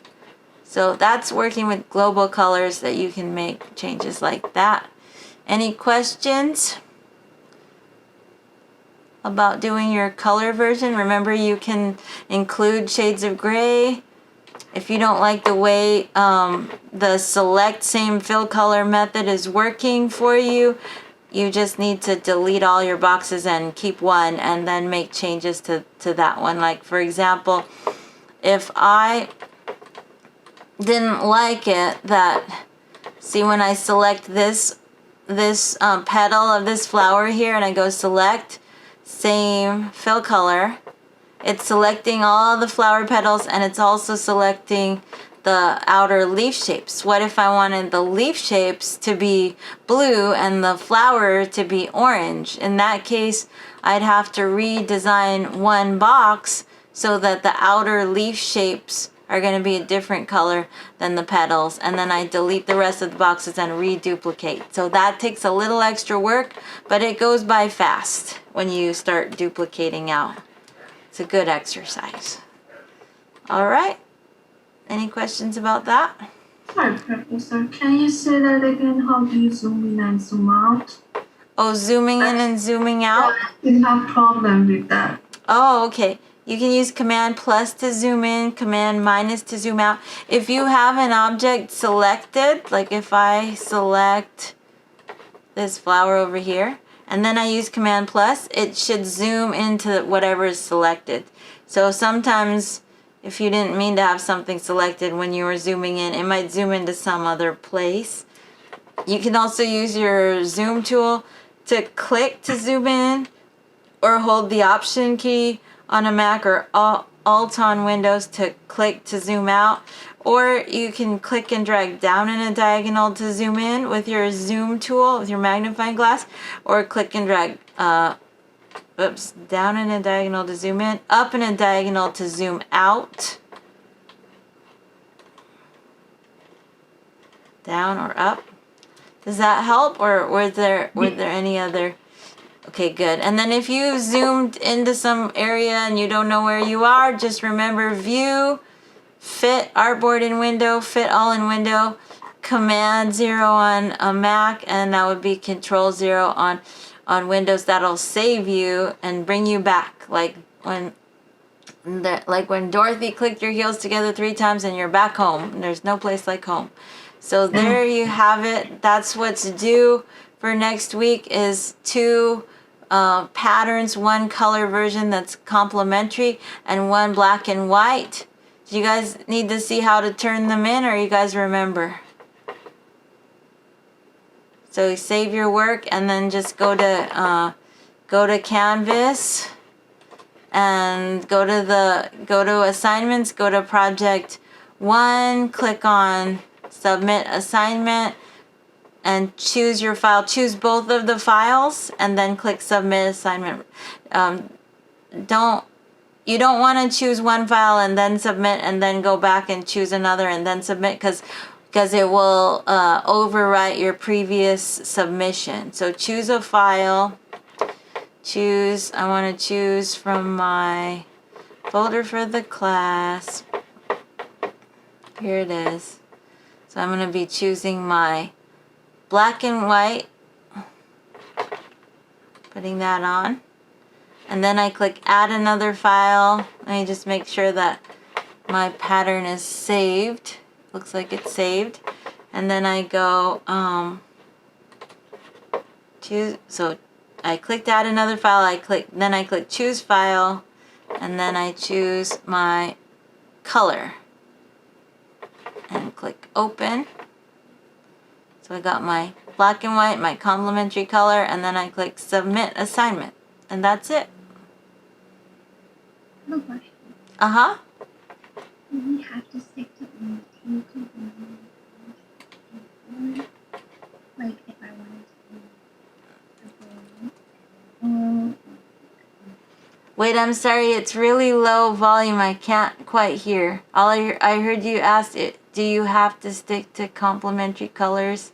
So that's working with global colors, that you can make changes like that. Any questions about doing your color version? Remember, you can include shades of gray. If you don't like the way the select same fill color method is working for you, you just need to delete all your boxes and keep one, and then make changes to that one. Like, for example, if I didn't like it that, see, when I select this petal of this flower here, and I go select same fill color, it's selecting all the flower petals, and it's also selecting the outer leaf shapes. What if I wanted the leaf shapes to be blue and the flower to be orange? In that case, I'd have to redesign one box so that the outer leaf shapes are going to be a different color than the petals, and then I delete the rest of the boxes and reduplicate. So that takes a little extra work, but it goes by fast when you start duplicating out. It's a good exercise. All right. Any questions about that? Sorry, Professor. Can you say that again? How do you zoom in and zoom out? Oh, zooming in and zooming out? I didn't have problem with that. Oh, okay. You can use Command plus to zoom in, Command minus to zoom out. If you have an object selected, like if I select this flower over here, and then I use Command plus, it should zoom into whatever is selected. So sometimes if you didn't mean to have something selected when you were zooming in, it might zoom into some other place. You can also use your zoom tool to click to zoom in, or hold the Option key on a Mac, or Alt on Windows to click to zoom out. Or you can click and drag down in a diagonal to zoom in with your zoom tool, with your magnifying glass, or click and drag down in a diagonal to zoom in, up in a diagonal to zoom out, down or up. Does that help, or were there any other? Okay, good. And then if you zoomed into some area and you don't know where you are, just remember View, Fit Artboard in Window, Fit All in Window, Command 0 on a Mac, and that would be Control 0 on Windows. That'll save you and bring you back, like when Dorothy clicked your heels together 3 times and you're back home. There's no place like home. So there you have it. That's what's due for next week is 2 patterns, 1 color version that's complementary and 1 black and white. Do you guys need to see how to turn them in, or you guys remember? So you save your work and then just go to Canvas and go to assignments, go to project 1, click on submit assignment, and choose your file. Choose both of the files and then click submit assignment. You don't want to choose one file and then submit and then go back and choose another and then submit, because it will overwrite your previous submission. So choose a file. I want to choose from my folder for the class. Here it is. So I'm going to be choosing my black and white, putting that on, and then I click add another file. Let me just make sure that my pattern is saved. Looks like it's saved. And then I go choose. So I clicked add another file. Then I click choose file, and then I choose my color and click open. So I got my black and white, my complementary color, and then I click submit assignment, and that's it. No question. Uh-huh. Do we have to stick to only 2 complementary colors? Like if I wanted to do Wait, I'm sorry, it's really low volume. I can't quite hear. I heard you ask it. Do you have to stick to complementary colors?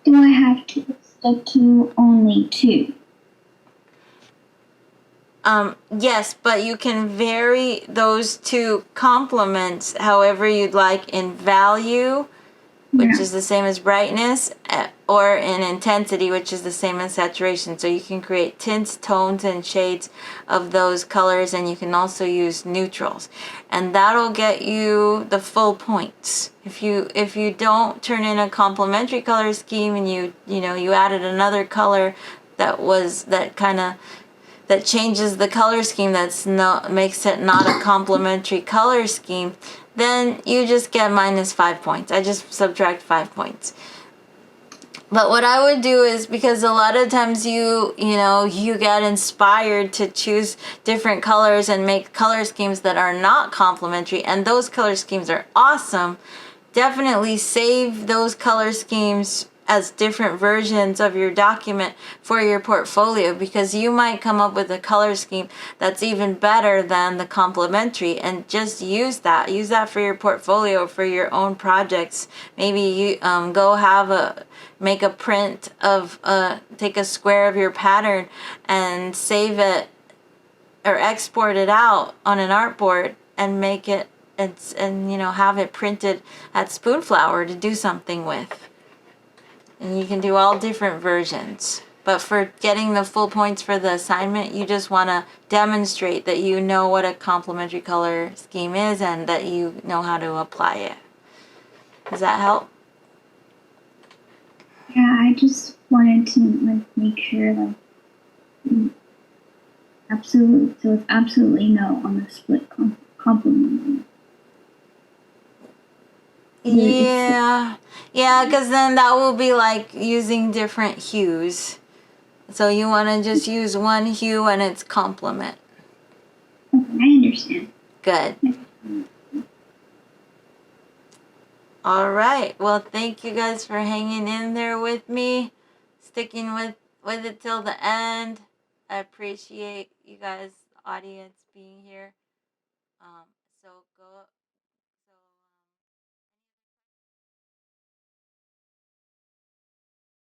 do I have to stick to only 2? Yes, but you can vary those 2 complements however you'd like in value, which is the same as brightness, or in intensity, which is the same as saturation. So you can create tints, tones, and shades of those colors, and you can also use neutrals. And that'll get you the full points. If you don't turn in a complementary color scheme and you added another color that changes the color scheme, makes it not a complementary color scheme, then you just get -5 points. I just subtract 5 points. But what I would do is, because a lot of times you get inspired to choose different colors and make color schemes that are not complementary, and those color schemes are awesome. Definitely save those color schemes as different versions of your document for your portfolio, because you might come up with a color scheme that's even better than the complementary, and just use that for your portfolio, for your own projects. Maybe you make a print of take a square of your pattern and save it or export it out on an artboard and make it and have it printed at Spoonflower to do something with. And you can do all different versions. But for getting the full points for the assignment, you just want to demonstrate that you know what a complementary color scheme is and that you know how to apply it. Does that help? Yeah, I just wanted to like make sure like absolute, so it's absolutely no on the split complementary. Yeah, yeah, because then that will be like using different hues. So you want to just use one hue and its complement. Okay, I understand. Good. All right. Well, thank you guys for hanging in there with me, sticking with it till the end. I appreciate you guys, audience, being here. So go